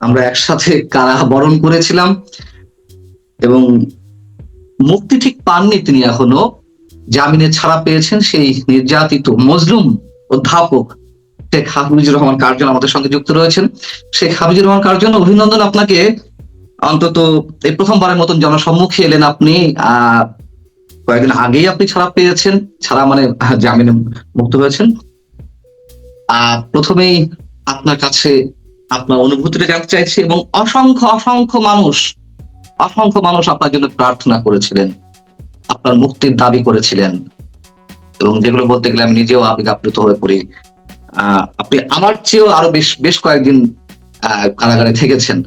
আমরা একসাথে কারাবরণ করেছিলাম এবং মুক্তি ঠিক পাননি তিনি এখনো। জামিনে ছাড়া পেয়েছেন সেই নির্যাতিত মজলুম অধ্যাপক শেখ হাফিজুর রহমান কার্জন আমাদের সঙ্গে যুক্ত রয়েছেন। শেখ হাফিজুর রহমান কার্জন, অভিনন্দন আপনাকে। অন্তত এই প্রথমবারের মতন জনসম্মুখে এলেন আপনি। কয়েকদিন আগেই আপনি ছাড়া পেয়েছেন, ছাড়া মানে জামিনে মুক্ত হয়েছেন। প্রথমেই আপনার কাছে আপনার অনুভূতিটা জানতে চাইছি, এবং অসংখ্য অসংখ্য মানুষ আপনার জন্য প্রার্থনা করেছিলেন, আপনার মুক্তির দাবি করেছিলেন, এবং যেগুলো বলতে গেলে আমি নিজেও আবেগ আপ্লুত হয়ে পড়ি। আপনি আমার চেয়েও আরো বেশ বেশ কয়েকদিন কারাগারে থেকেছেন।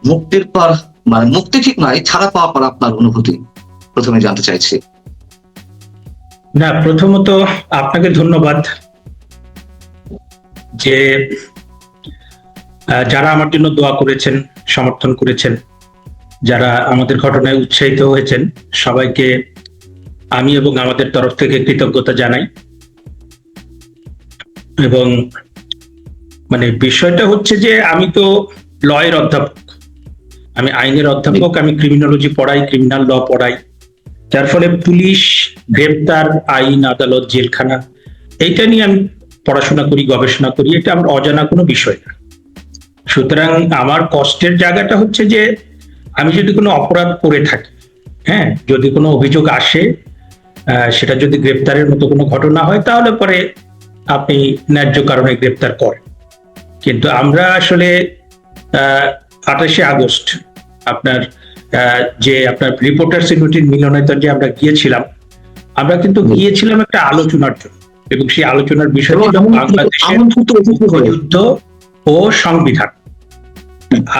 মুক্তির পর, মানে মুক্তি ঠিক নয়, ছাড়া পাওয়ার পর আপনার অনুভূতি প্রথমে জানতে চাইছি। না, প্রথমত আপনাকে ধন্যবাদ যে যারা আমার জন্য দোয়া করেছেন, সমর্থন করেছেন, যারা আমাদের ঘটনায় উৎসাহিত হয়েছেন, সবাইকে আমি এবং আমাদের তরফ থেকে কৃতজ্ঞতা জানাই। এবং মানে বিষয়টা হচ্ছে যে আমি তো লয়ের অধ্যাপক, আমি আইনের অধ্যাপক, আমি ক্রিমিনোলজি পড়াই, ক্রিমিনাল ল পড়াই। যার ফলে পুলিশ, গ্রেপ্তার, আইন, আদালত, জেলখানা, এইটা নিয়ে আমি পড়াশোনা করি, গবেষণা করি। এটা আমার অজানা কোনো বিষয় না। সুতরাং আমার কষ্টের জায়গাটা হচ্ছে যে আমি যদি কোনো অপরাধ করে থাকি, হ্যাঁ, যদি কোনো অভিযোগ আসে, সেটা যদি গ্রেপ্তারের মতো কোনো ঘটনা হয়, তাহলে পরে আপনি ন্যায্য কারণে গ্রেপ্তার করেন। কিন্তু আমরা আসলে 28শে আগস্ট আপনার আপনার রিপোর্টার্স ইউনিটির মিলনায়তন যে আমরা গিয়েছিলাম, আমরা কিন্তু গিয়েছিলাম একটা আলোচনার জন্য, এবং সেই আলোচনার বিষয় ছিল বাংলাদেশের যুদ্ধ ও সংবিধান।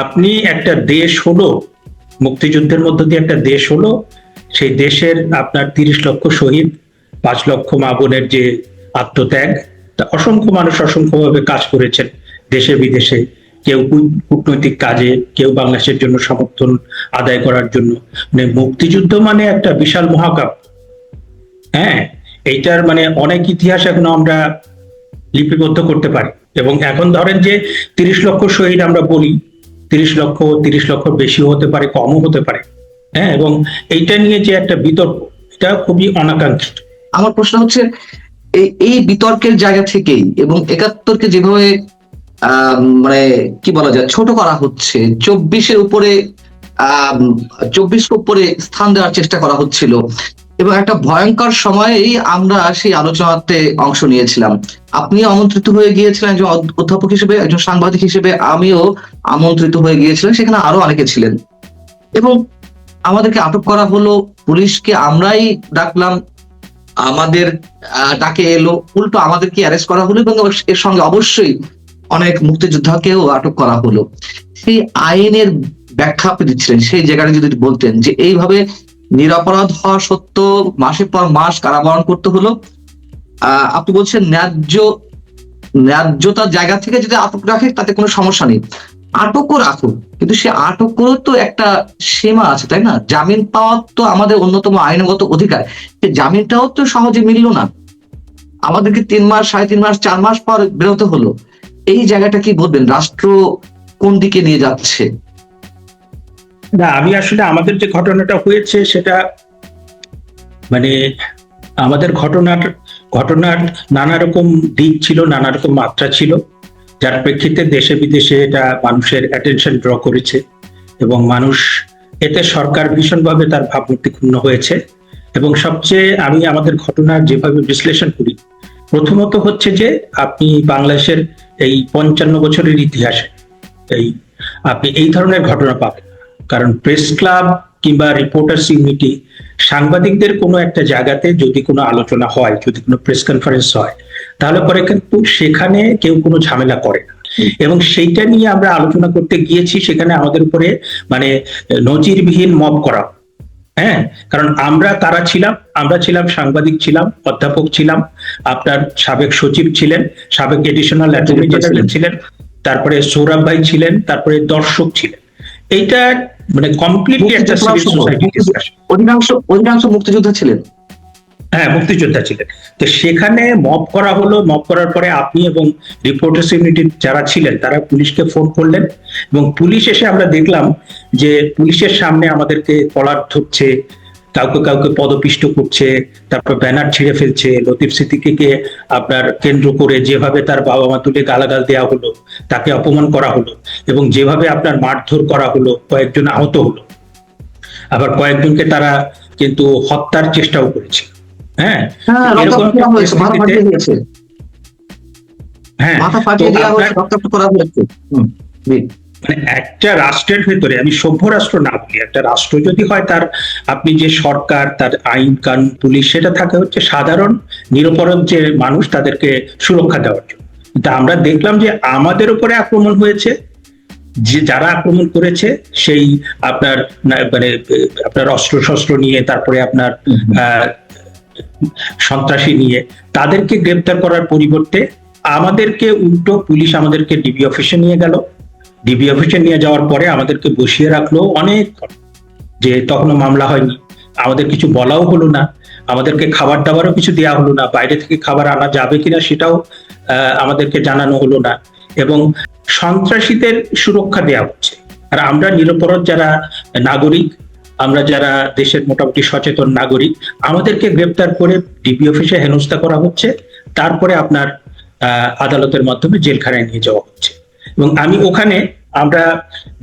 আপনি একটা দেশ হলো, মুক্তিযুদ্ধের মধ্য দিয়ে একটা দেশ হলো, সেই দেশের আপনার 30 লক্ষ শহীদ, 5 লক্ষ মা বোনের যে আত্মত্যাগ, তা অসংখ্য মানুষ অসংখ্যভাবে কাজ করেছেন দেশে বিদেশে, কেউ কূটনৈতিক কাজে, কেউ বাংলাদেশের জন্য সমর্থন আদায় করার জন্য। মানে মুক্তিযুদ্ধ মানে একটা বিশাল মহাকাব্য। হ্যাঁ, এইটার মানে অনেক ইতিহাস এখনো আমরা লিপিবদ্ধ করতে পারি। এবং এখন ধরেন যে 30 লক্ষ শহীদ আমরা বলি, 30 লক্ষ বেশিও হতে পারে, কমও হতে পারে। হ্যাঁ, এবং এইটা নিয়ে যে একটা বিতর্ক, এটা খুবই অনাকাঙ্ক্ষিত। আমার প্রশ্ন হচ্ছে এই বিতর্কের জায়গা থেকেই, এবং 71কে যেভাবে মানে কি বলা যায়, ছোট করা হচ্ছে, 24-এর উপরে 24কে উপরে স্থান দেওয়ার চেষ্টা করা হচ্ছিল, এবং একটা ভয়ঙ্কর সময়েই আমরা সেই আলোচনাতে অংশ নিয়েছিলাম। আপনি আমন্ত্রিত হয়ে গিয়েছিলেন একজন অধ্যাপক হিসেবে, একজন সাংবাদিক হিসেবে আমিও আমন্ত্রিত হয়ে গিয়েছিলাম, সেখানে আরো অনেকে ছিলেন, এবং আমাদেরকে আটক করা হলো। পুলিশকে আমরাই ডাকলাম, আমাদের ডাকে এলো, উল্টো আমাদেরকে অ্যারেস্ট করা হলো, এবং এর সঙ্গে অবশ্যই অনেক মুক্তিযোদ্ধাকেও আটক করা হলো। সেই আইনের ব্যাখ্যা আপনি দিচ্ছিলেন, সেই জায়গাটা যদি বলতেন যে এইভাবে নিরপরাধ হওয়া সত্ত্বেও মাসের পর মাস কারাবরণ করতে হলো। আপনি বলছেন ন্যায্যতার জায়গা থেকে যদি আটক রাখে তাতে কোনো সমস্যা নেই, আটকও রাখুক, কিন্তু সে আটক করেও তো একটা সীমা আছে, তাই না? জামিন পাওয়ার তো আমাদের অন্যতম আইনগত অধিকার, জামিনটাও তো সহজে মিলল না, আমাদেরকে 3 মাস, 3.5 মাস, 4 মাস পর বেরোতে হলো। এই জায়গাটা কি বলবেন, রাষ্ট্র কোন দিকে নিয়ে যাচ্ছে? না, আমি আসলে আমাদের যে ঘটনাটা হয়েছে সেটা মানে আমাদের ঘটনার নানা রকম দিক ছিল, নানা রকম মাত্রা ছিল, যার প্রেক্ষিতে দেশে বিদেশে এটা মানুষের অ্যাটেনশন ড্র করেছে, এবং মানুষ এতে, সরকার ভীষণভাবে তার ভাবমূর্তি ক্ষুণ্ণ হয়েছে। এবং সবচেয়ে আমি আমাদের ঘটনার যেভাবে বিশ্লেষণ করি, প্রথমত হচ্ছে যে আপনি বাংলাদেশের এই 55 বছরের ইতিহাসে আপনি এই ধরনের ঘটনা পাবেন না। কারণ প্রেস ক্লাব কিংবা রিপোর্টার্স ইউনিটি, সাংবাদিকদের কোনো একটা জায়গাতে যদি কোনো আলোচনা হয়, যদি কোনো প্রেস কনফারেন্স হয়, তাহলে পরে কিন্তু সেখানে কেউ কোনো ঝামেলা করে না। এবং সেইটা নিয়ে আমরা আলোচনা করতে গিয়েছি, সেখানে আমাদের উপরে মানে নজিরবিহীন মব করা। হ্যাঁ, কারণ আমরা ছিলাম সাংবাদিক, ছিলাম অধ্যাপক, ছিলাম আপনার সাবেক সচিব ছিলেন, সাবেক এডিশনাল অ্যাটর্নি জেনারেল ছিলেন, তারপরে সৌরভ ভাই ছিলেন, তারপরে দর্শক ছিলেন। এইটা মানে কমপ্লিটলি একটা সিভিল সোসাইটি ডিসকাশন। অধিকাংশ মুক্তিযোদ্ধা ছিলেন। হ্যাঁ, মুক্তিযোদ্ধা ছিলেন। তো সেখানে মব করা হলো, মব করার পরে আপনি এবং রিপোর্টার্স ইউনিটির যারা ছিলেন তারা পুলিশকে ফোন করলেন, এবং পুলিশ এসে আমরা দেখলাম যে পুলিশের সামনে আমাদেরকে কলার ধরছে, কাউকে কাউকে পদপিষ্ট করছে, তারপর ব্যানার ছিঁড়ে ফেলছে। লতিফ সিদ্দিকীকে আপনার কেন্দ্র করে যেভাবে তার বাবা মা তুলে গালাগাল দেওয়া হলো, তাকে অপমান করা হলো, এবং যেভাবে আপনার মারধর করা হলো, কয়েকজন আহত হলো, আবার কয়েকজনকে তারা কিন্তু হত্যার চেষ্টাও করেছে। হ্যাঁ, হ্যাঁ, এরকম রক্তাক্ত করা হয়েছে, মাথা পরিস্থিতিতে, ফাটিয়ে দিয়েছে, হ্যাঁ, মাথা তো ফাটিয়ে দেওয়া আপনার হয়েছে, রক্তাক্ত করা হয়েছে। জি। মানে একটা রাষ্ট্রের ভেতরে, আমি সভ্য রাষ্ট্র না বলি, একটা রাষ্ট্র যদি হয় তার আপনি যে সরকার, তার আইন কানুন, পুলিশ, সেটা থাকে হচ্ছে সাধারণ নিরপরাধ যে মানুষ তাদেরকে সুরক্ষা দেওয়ার জন্য। কিন্তু আমরা দেখলাম যে আমাদের উপরে আক্রমণ হয়েছে, যে যারা আক্রমণ করেছে সেই আপনার মানে আপনার অস্ত্র শস্ত্র নিয়ে, তারপরে আপনার আহ সন্ত্রাসী নিয়ে, তাদেরকে গ্রেপ্তার করার পরিবর্তে আমাদেরকে উল্টো পুলিশ আমাদেরকে ডিবি অফিসে নিয়ে গেল। ডিবি অফিসে নিয়ে যাওয়ার পরে আমাদেরকে বসিয়ে রাখলো অনেক, যে তখনও মামলা হয়নি, আমাদের কিছু বলাও হলো না, আমাদেরকে খাবার দাবারও কিছু দেওয়া হলো না, বাইরে থেকে খাবার আনা যাবে কিনা সেটাও আমাদেরকে জানানো হলো না, এবং সন্ত্রাসীদের সুরক্ষা দেওয়া হচ্ছে। আর আমরা নিরপরাধ যারা নাগরিক, আমরা যারা দেশের মোটামুটি সচেতন নাগরিক, আমাদেরকে গ্রেপ্তার করে ডিবি অফিসে হেনস্থা করা হচ্ছে, তারপরে আপনার আদালতের মাধ্যমে জেলখানায় নিয়ে যাওয়া হচ্ছে। এবং আমি ওখানে, আমরা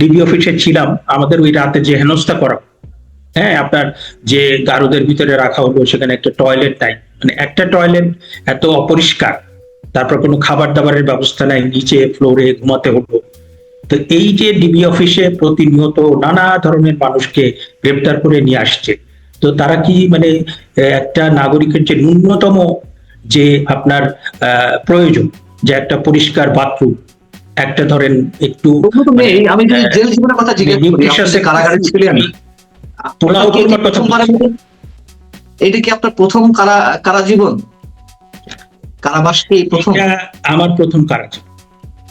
ডিবি অফিসে ছিলাম, আমাদের ওই রাতে যে হেনস্থা করা, হ্যাঁ, আপনার যে গারদের ভিতরে রাখা হলো, সেখানে একটা টয়লেট নাই, মানে একটা টয়লেট এত অপরিষ্কার, তারপর কোনো খাবার দাবারের ব্যবস্থা নাই, নিচে ফ্লোরে ঘুমাতে হলো। তো এই যে ডিবি অফিসে প্রতিনিয়ত নানা ধরনের মানুষকে গ্রেপ্তার করে নিয়ে আসছে, তো তারা কি মানে একটা নাগরিকের যে ন্যূনতম যে আপনার প্রয়োজন, যে একটা পরিষ্কার বাথরুম, একটা ধরেন একটু প্রথমত নেই। আমি যদি জেল জীবনের কথা জিজ্ঞেস করি, আপনি যে নিউট্রিশাস কারাগারে ছিলেন, পোলাও আপনার কি এটি করবার কথা প্রথমবারের বলছি। মতো, এটা কি আপনার প্রথম কারা জীবন, কারাবাস কি এই প্রথম? এটা আমার প্রথম কারাজ,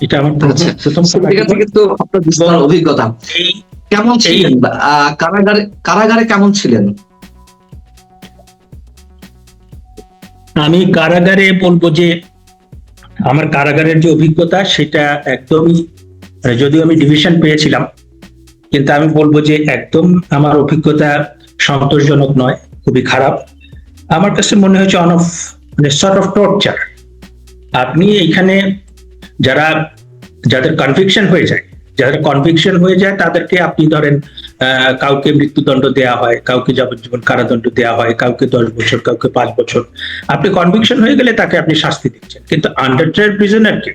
এটা আমার আচ্ছা, প্রথম সেদিকে থেকে তো আপনার বিস্তার অভিজ্ঞতা। এই কেমন ছিলেন কারাগারে কেমন ছিলেন? আমি কারাগারে বলবো যে আমার কারাগারের যে অভিজ্ঞতা সেটা একদমই, মানে যদিও আমি ডিভিশন পেয়েছিলাম, কিন্তু আমি বলবো যে একদম আমার অভিজ্ঞতা সন্তোষজনক নয়, খুবই খারাপ। আমার কাছে মনে হয়েছে মানে সর্ট অফ টর্চার। আপনি এখানে যাদের কনভিকশন হয়ে যায় তাদেরকে আপনি ধরেন, কাউকে মৃত্যুদণ্ড দেওয়া হয়, কাউকে যাবজ্জীবন কারাদণ্ড দেওয়া হয়, কাউকে 10 বছর, কাউকে 5 বছর। আপনি কনভিকশন হয়ে গেলে তাকে আপনি শাস্তি দিচ্ছেন, কিন্তু আন্ডার ট্রায়াল প্রিজনারকে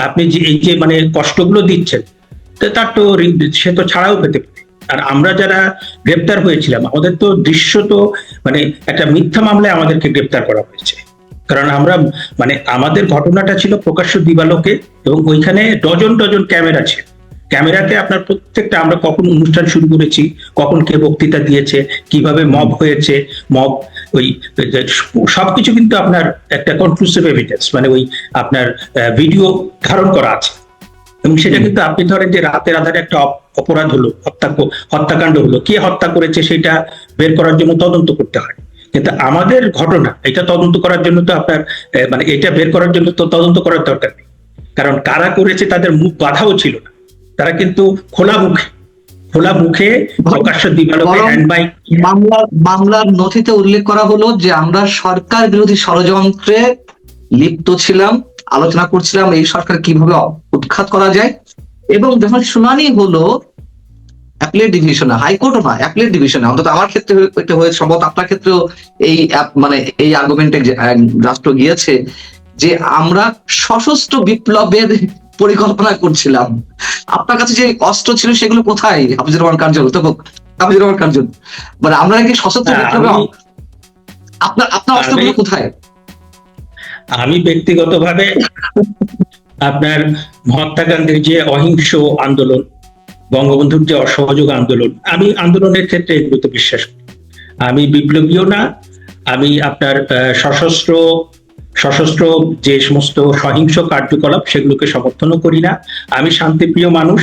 আপনি যে এই যে মানে কষ্টগুলো দিচ্ছেন, তার তো সে তো ছাড়াও পেতে পারে। আর আমরা যারা গ্রেপ্তার হয়েছিলাম, আমাদের তো দৃশ্য তো মানে একটা মিথ্যা মামলায় আমাদেরকে গ্রেপ্তার করা হয়েছে, কারণ আমরা মানে আমাদের ঘটনাটা ছিল প্রকাশ্য দিবালোকে, এবং ওইখানে ডজন ডজন ক্যামেরা ছিল। ক্যামেরাতে আপনার প্রত্যেকটা, আমরা কখন অনুষ্ঠান শুরু করেছি, কখন কে বক্তৃতা দিয়েছে, কিভাবে মব হয়েছে, মব ওই সবকিছু কিন্তু আপনার একটা কনক্লুসিভ এভিডেন্স, মানে ওই আপনার ভিডিও ধারণ করা আছে। এবং সেটা কিন্তু আপনি ধরেন যে রাতের আধারে একটা অপরাধ হলো, হত্যাকাণ্ড হলো, কে হত্যা করেছে সেটা বের করার জন্য তদন্ত করতে হয়। কিন্তু আমাদের ঘটনা এটা তদন্ত করার জন্য তো আপনার মানে এটা বের করার জন্য তো তদন্ত করার দরকার নেই, কারণ কারা করেছে তাদের মুখ বাঁধাও ছিল না, তারা কিন্তু খোলা মুখে প্রকাশ্য দিবালোকে হ্যান্ডমাইক। মামলার নথিতে উল্লেখ করা হলো যে আমরা সরকার বিরোধী ষড়যন্ত্রে লিপ্ত ছিলাম, আলোচনা করছিলাম এই সরকার কিভাবে উৎখাত করা যায়। এবং যখন শুনানি হলো অ্যাপিলেট ডিভিশনে, হাইকোর্টও না, অ্যাপিলেট ডিভিশনে, অন্তত আমার ক্ষেত্রে এটা হয়েছে, সম্ভবত আপনার ক্ষেত্রেও এই মানে এই আর্গুমেন্টে রাষ্ট্র গিয়েছে যে আমরা সশস্ত্র বিপ্লবের পরিকল্পনা করছিলাম। আপনার কাছে যে অস্ত্র ছিল সেগুলো কোথায়? হাফিজুর রহমান কার্জন, হাফিজুর রহমান কার্জন, মানে আমরা নাকি সশস্ত্র বিপ্লবে, আপনার অস্ত্রগুলো কোথায়? আমি ব্যক্তিগতভাবে আপনার মহাত্মা গান্ধীর যে অহিংস আন্দোলন, বঙ্গবন্ধুর যে অসহযোগ আন্দোলন, আমি আন্দোলনের ক্ষেত্রে এগুলোতে বিশ্বাস করি। আমি বিপ্লবীও না, আমি আপনার সশস্ত্র যে সমস্ত সহিংস কার্যকলাপ সেগুলোকে সমর্থনও করি না। আমি শান্তিপ্রিয় মানুষ,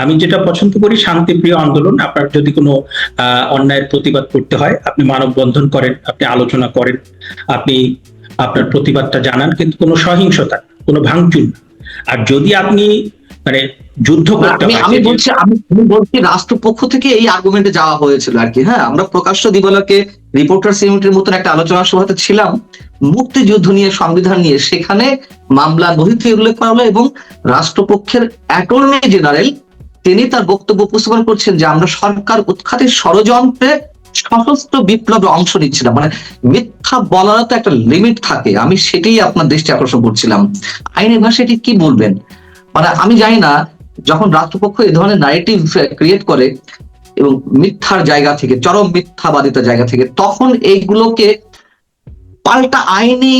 আমি যেটা পছন্দ করি শান্তিপ্রিয় আন্দোলন। আপনার যদি কোনো অন্যায়ের প্রতিবাদ করতে হয়, আপনি মানববন্ধন করেন, আপনি আলোচনা করেন, আপনি আপনার প্রতিবাদটা জানান, কিন্তু কোনো সহিংসতা, কোনো ভাঙচুর না। আর যদি আপনি মানে যুদ্ধ করতে আমি হয়, আমি বলছি আমি বলছি রাষ্ট্রপক্ষ থেকে এই আর্গুমেন্টে যাওয়া হয়েছিল আর কি। হ্যাঁ, আমরা প্রকাশ্য দিবালোকে রিপোর্টার্স ইউনিটের মতন একটা আলোচনা সভাতে ছিলাম মুক্তিযুদ্ধ নিয়ে, সংবিধান নিয়ে। সেখানে মামলা নথিতে উল্লেখ করা হলো এবং রাষ্ট্রপক্ষের অ্যাটর্নি জেনারেল তিনি তার বক্তব্য উপস্থাপন করছেন যে আমরা সরকার উৎখাতের ষড়যন্ত্রে সশস্ত্র বিপ্লবে অংশ নিচ্ছিলাম। মানে মিথ্যা বলার তো একটা লিমিট থাকে, আমি সেটাই আপনার দৃষ্টি আকর্ষণ করছিলাম। আইনের ভাষায় এটি কি বলবেন? মানে আমি জানি না, যখন রাষ্ট্রপক্ষ এই ধরনের ন্যারেটিভ ক্রিয়েট করে এবং মিথ্যার জায়গা থেকে, চরম মিথ্যাবাদিতার জায়গা থেকে, তখন এইগুলোকে পাল্টা আইনি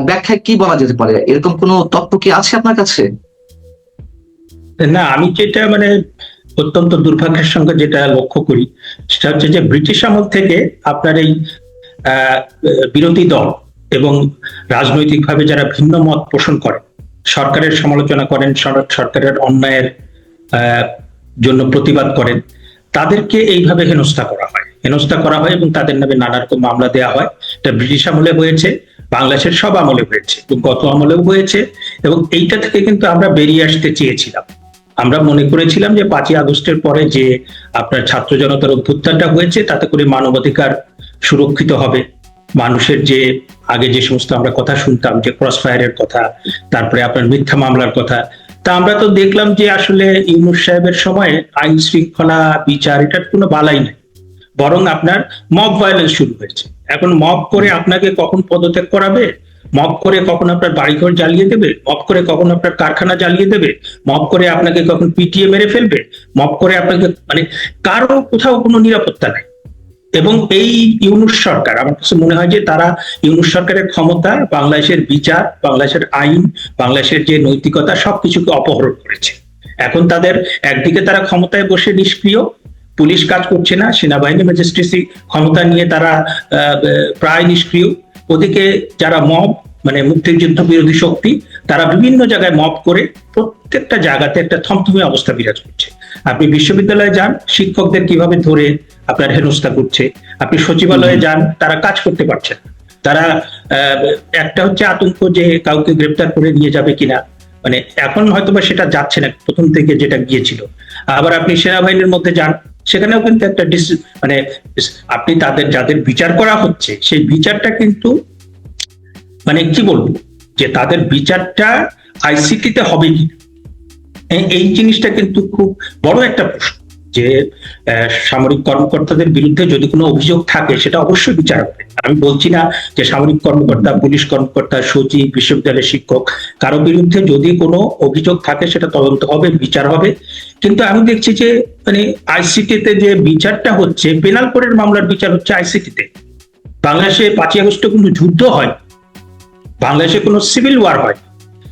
ব্যাখ্যায় কি বলা যেতে পারে? এরকম কোনো তত্ত্ব কি আছে আপনার কাছে? না, আমি যেটা মানে অত্যন্ত দুর্ভাগ্যের সঙ্গে যেটা লক্ষ্য করি, সেটা হচ্ছে যে ব্রিটিশ আমল থেকে আপনার এই আহ, বিরোধী দল এবং রাজনৈতিকভাবে যারা ভিন্ন মত পোষণ করেন, সরকারের সমালোচনা করেন, সরকারের অন্যায়ের আহ, জন্য প্রতিবাদ করেন, তাদেরকে এইভাবে হেনস্থা করা হয় এবং তাদের নামে নানা রকম মামলা দেওয়া হয়। এটা ব্রিটিশ আমলে হয়েছে, বাংলাদেশের সব আমলে হয়েছে এবং গত আমলেও হয়েছে। এবং এইটা থেকে কিন্তু আমরা বেরিয়ে আসতে চেয়েছিলাম। আমরা মনে করেছিলাম যে 5ই আগস্টের পরে যে আপনার ছাত্র জনতার অভ্যুত্থানটা হয়েছে, তাতে করে মানবাধিকার সুরক্ষিত হবে। মানুষের যে আগে যে সমস্ত আমরা কথা শুনতাম, যে ক্রস ফায়ারের কথা, তারপরে আপনার মিথ্যা মামলার কথা, তা আমরা তো দেখলাম যে আসলে ইউনূস সাহেবের সময় আইন শৃঙ্খলা বিচার এটার কোনো বালাই নাই, বরং আপনার মব ভায়োলেন্স শুরু হয়েছে। এখন মব করে আপনাকে কখন পদত্যাগ করাবে, মব করে কখন আপনার বাড়িঘর জ্বালিয়ে দেবে, মব করে কখন আপনার কারখানা জ্বালিয়ে দেবে, মব করে আপনাকে কখন পিটিয়ে মেরে ফেলবে, মব করে আপনাকে মানে কারো কোথাও কোনো নিরাপত্তা নেই। এবং এই ইউনূস সরকার, আমার কাছে মনে হয় যে তারা ইউনূস সরকারের ক্ষমতা, বাংলাদেশের বিচার, বাংলাদেশের আইন, বাংলাদেশের যে নৈতিকতা সবকিছুকে অপহরণ করেছে। এখন তাদের একদিকে তারা ক্ষমতায় বসে নিষ্ক্রিয়, পুলিশ কাজ করছে না, সেনাবাহিনী ম্যাজিস্ট্রেসি ক্ষমতা নিয়ে তারা প্রায় নিষ্ক্রিয়। ওদিকে যারা মব মানে মুক্তিযুদ্ধ বিরোধী শক্তি, তারা বিভিন্ন জায়গায় মব করে প্রত্যেকটা জায়গাতে একটা থমথমে অবস্থা বিরাজ করছে। আপনি বিশ্ববিদ্যালয়ে যান, শিক্ষকদের কিভাবে ধরে আপনার হেনস্থা করছে। আপনি সচিবালয়ে যান, তারা কাজ করতে পারছে না। তারা একটা হচ্ছে আতঙ্ক যে কাউকে গ্রেপ্তার করে নিয়ে যাবে কিনা, মানে এখন হয়তোবা সেটা যাচ্ছে না, প্রথম থেকে যেটা গিয়েছিল। আবার আপনি সেনাবাহিনীর মধ্যে যান, সেখানেও কিন্তু একটা মানে আপনি তাদের যাদের বিচার করা হচ্ছে, সেই বিচারটা কিন্তু মানে কি বলবো, যে তাদের বিচারটা আইসিটিতে হবে কি, এই জিনিসটা কিন্তু খুব বড় একটা প্রশ্ন। যে সামরিক কর্মকর্তাদের বিরুদ্ধে যদি কোনো অভিযোগ থাকে, সেটা অবশ্যই বিচার হবে। আমি বলছি না যে সামরিক কর্মকর্তা, পুলিশ কর্মকর্তা, সচিব, বিশ্ববিদ্যালয়ের শিক্ষক, কারো বিরুদ্ধে যদি কোনো অভিযোগ থাকে সেটা তদন্ত হবে, বিচার হবে। কিন্তু আমি দেখছি যে মানে আইসিটিতে যে বিচারটা হচ্ছে, পেনাল কোডের মামলার বিচার হচ্ছে আইসিটিতে। বাংলাদেশে 5ই আগস্টে কোনো যুদ্ধ হয়, বাংলাদেশে কোনো সিভিল ওয়ার হয়,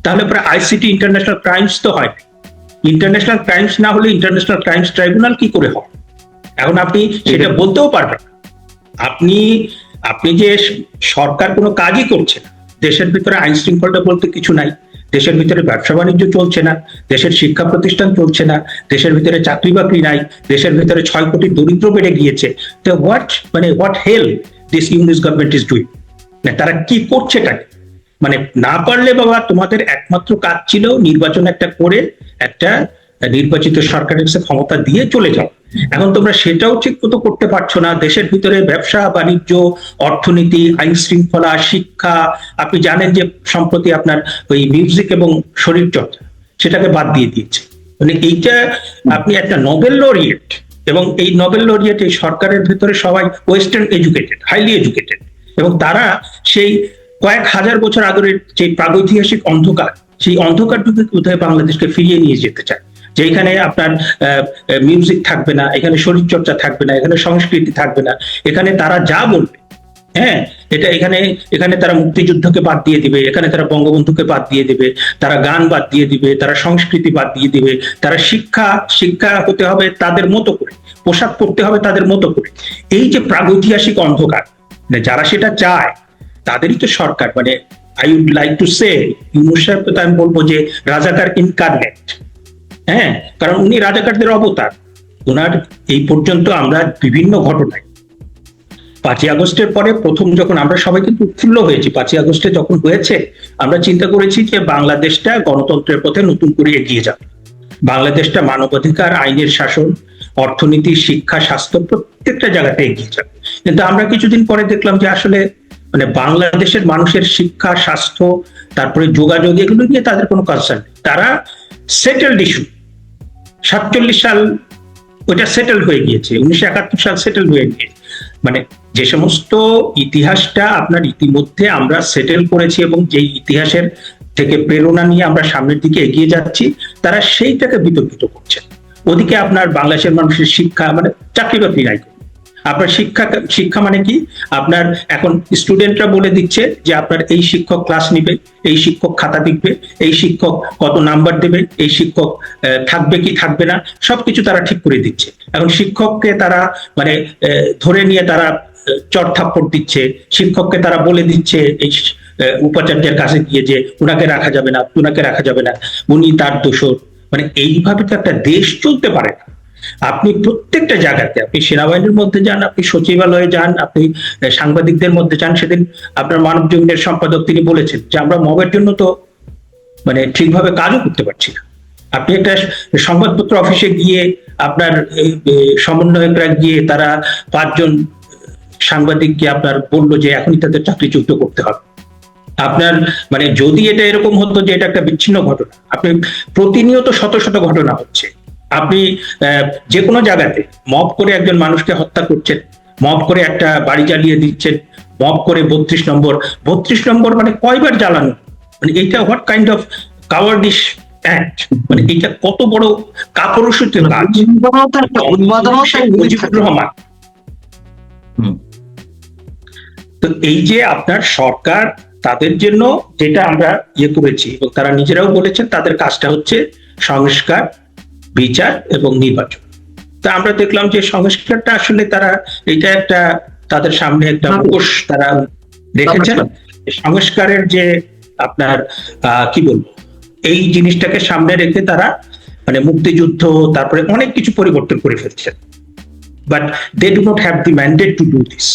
তাহলে পরে আইসিটি ইন্টারন্যাশনাল ক্রাইমস তো হয়। ইন্টারন্যাশনাল ক্রাইমস না হলে ইন্টারন্যাশনাল ক্রাইমস ট্রাইব্যুনাল কি করে হয়? এখন আপনি সেটা বলতেও পারবেন না। আপনি আপনি যে সরকার কোনো কাজই করছে না, দেশের ভিতরে আইন শৃঙ্খলা বলতে কিছু নাই, দেশের ভিতরে ব্যবসা বাণিজ্য চলছে না, দেশের শিক্ষা প্রতিষ্ঠান চলছে না, দেশের ভিতরে চাকরি বাকরি নাই, দেশের ভিতরে 6 কোটি দরিদ্র বেড়ে গিয়েছে। তো what hell this Yunus government is doing? তারা কি করছেটাকে? মানে না পারলে বাবা, তোমাদের একমাত্র কাজ ছিল নির্বাচন একটা করে একটা নির্বাচিত সরকারের ক্ষমতা দিয়ে চলে যাও। এখন তোমরা সেটাও ঠিক মতো করতে পারছো না। দেশের ভিতরে ব্যবসা বাণিজ্য, অর্থনীতি, আইন শৃঙ্খলা, শিক্ষা, আপনি জানেন যে সম্প্রতি আপনার ওই মিউজিক এবং শরীর চর্চা সেটাকে বাদ দিয়ে দিয়েছে। মানে এইটা আপনি একটা নোবেল লরিয়েট, এবং এই নোবেল লরিয়েট এই সরকারের ভিতরে সবাই ওয়েস্টার্ন এডুকেটেড, হাইলি এডুকেটেড, এবং তারা সেই কয়েক হাজার বছর আগের যে প্রাগৈতিহাসিক অন্ধকার, সেই অন্ধকার যুগে কোথায় বাংলাদেশকে ফিরিয়ে নিয়ে যেতে চায়। যে এখানে আপনার মিউজিক থাকবে না, এখানে শরীর চর্চা থাকবে না, এখানে সংস্কৃতি থাকবে না, এখানে তারা যা বলবে, হ্যাঁ, এটা এখানে তারা মুক্তিযুদ্ধকে বাদ দিয়ে দিবে, এখানে তারা বঙ্গবন্ধুকে বাদ দিয়ে দিবে, তারা গান বাদ দিয়ে দিবে, তারা সংস্কৃতি বাদ দিয়ে দিবে, তারা শিক্ষা হতে হবে তাদের মতো করে, পোশাক পরতে হবে তাদের মতো করে। এই যে প্রাগৈতিহাসিক অন্ধকার, যারা সেটা চায় তাদেরই তো সরকার, মানে I would like to say Yunus সাহেব তো আমি বলবো যে রাজাকার ইনকারনেট। হ্যাঁ, কারণ উনি রাজাকারদের অবতার। ওনার এই পর্যন্ত আমরা বিভিন্ন ঘটনায় 5ই আগস্টের পরে প্রথম যখন আমরা সবাই কিন্তু উৎফুল্ল হয়েছি, 5ই আগস্টে যখন হয়েছে আমরা চিন্তা করেছি যে বাংলাদেশটা গণতন্ত্রের পথে নতুন করে এগিয়ে যাবে, বাংলাদেশটা মানবাধিকার, আইনের শাসন, অর্থনীতি, শিক্ষা, স্বাস্থ্য প্রত্যেকটা জায়গাতে এগিয়ে যাবে। কিন্তু আমরা কিছুদিন পরে দেখলাম যে আসলে মানে বাংলাদেশের মানুষের শিক্ষা, স্বাস্থ্য, তারপরে যোগাযোগ, এগুলো নিয়ে তাদের কোনো কনসার্ন নেই। তারা সেটেলড ইস্যু, 47 সাল ওইটা সেটেল হয়ে গিয়েছে, 1971 সাল সেটেল হয়ে গিয়েছে। মানে যে সমস্ত ইতিহাসটা আপনার ইতিমধ্যে আমরা সেটেল করেছি এবং যেই ইতিহাসের থেকে প্রেরণা নিয়ে আমরা সামনের দিকে এগিয়ে যাচ্ছি, তারা সেইটাকে বিতর্কিত করছে। ওদিকে আপনার বাংলাদেশের মানুষের শিক্ষা, মানে চাকরি বাকরি নাই। আপনার শিক্ষা মানে কি, আপনার এখন স্টুডেন্টরা বলে দিচ্ছে যে আপনার এই শিক্ষক ক্লাস নিবে, এই শিক্ষক খাতা দেখবে, এই শিক্ষক কত নাম্বার দেবে, এই শিক্ষক থাকবে কি থাকবে না, সবকিছু তারা ঠিক করে দিচ্ছে। এখন শিক্ষককে তারা মানে ধরে নিয়ে তারা চড় থাপ্পড় দিচ্ছে, শিক্ষককে তারা বলে দিচ্ছে এই উপাচার্যের কাছে গিয়ে যে ওনাকে রাখা যাবে না, ওনাকে রাখা যাবে না, উনি তার দোষর। মানে এইভাবে তো একটা দেশ চলতে পারে না। আপনি প্রত্যেকটা জায়গাতে, আপনি সেনাবাহিনীর মধ্যে যান, আপনি সচিবালয়ে যান, আপনি সাংবাদিকদের মধ্যে যান। সেদিন আপনার মানব জমিনের সম্পাদক তিনি বলেছেন যে আমরা মবের জন্য তো মানে ঠিকভাবে কাজও করতে পারছি না। আপনি একটা সংবাদপত্র অফিসে গিয়ে আপনার সমন্বয়করা গিয়ে তারা 5 জন সাংবাদিককে আপনার বললো যে এখনই তাদের চাকরিচ্যুত করতে হবে। আপনার মানে যদি এটা এরকম হতো যে এটা একটা বিচ্ছিন্ন ঘটনা, আপনি প্রতিনিয়ত শত শত ঘটনা হচ্ছে, আপনি যে কোনো জায়গাতে মব করে একজন মানুষকে হত্যা করছেন, মব করে একটা বাড়ি জ্বালিয়ে দিচ্ছেন, মব করে 32 নম্বর মানে কয়বার জ্বালানো, মানে এইটা হোয়াট কাইন্ড অফ কাওয়ার্ডিশ অ্যাক্ট, মানে এটা কত বড় কাপুরুষিত কাজ। মুজিবুর রহমান, তো এই যে আপনার সরকার তাদের জন্য যেটা আমরা ইয়ে করেছি, এবং তারা নিজেরাও বলেছেন তাদের কাজটা হচ্ছে সংস্কার, বিচার এবং নির্বাচন। তা আমরা দেখলাম যে সংস্কারটা আসলে তারা এটা একটা তাদের সামনে একটা মুখোশ তারা রেখেছেন। সংস্কারের যে আপনার কি বলবো, এই জিনিসটাকে সামনে রেখে তারা মানে মুক্তিযুদ্ধ, তারপরে অনেক কিছু পরিবর্তন করে ফেলছেন, but they do not have the mandate to do this.